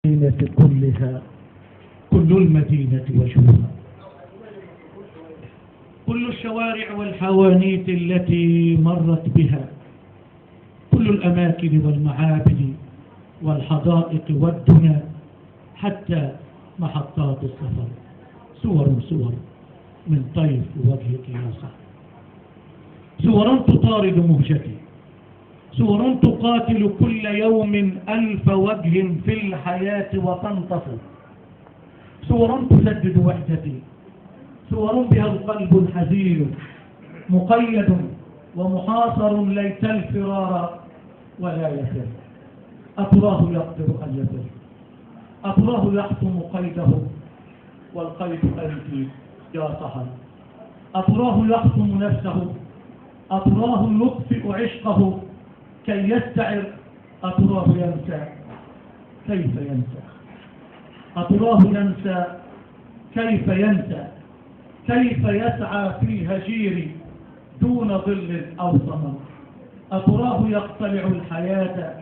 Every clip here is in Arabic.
المدينة كلها، كل المدينة وجوها، كل الشوارع والحوانيت التي مرت بها، كل الأماكن والمعابد والحدائق والدنا، حتى محطات السفر، صور من طيف وجهك يا صاحبي، صور تطارد مهجتي، صور تقاتل كل يوم ألف وجه في الحياة وتنتصر، صور تسدد وحدتي، صور بها القلب الحزين مقيد ومحاصر ليت الفرار ولا يفر، أتراه يقدر أن يفر، أتراه يحطم قيده والقيد أنت يا صحن، أتراه يحطم نفسه، أتراه يطفئ عشقه كي يستعر، أتراه ينسى كيف ينسى، أتراه ينسى كيف ينسى، كيف يسعى في الهجير دون ظل أو ثمر، أتراه يقتلع الحياة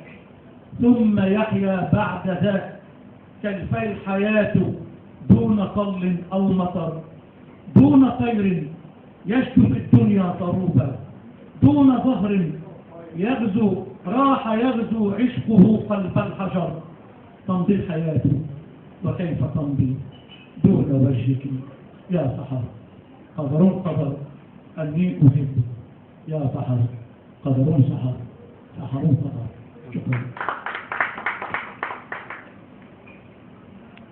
ثم يحيا بعد ذاك، كيف الحياة دون طل أو مطر، دون طير يشكو في الدنيا طروبا، دون ظهر يغزو راح يغزو عشقه قلب الحجر، تمضي الحياة وكيف تمضي دون وجهك يا سحر، قدر أني أحب يا سحر، قدر سحر، سحر قدر. شكرا.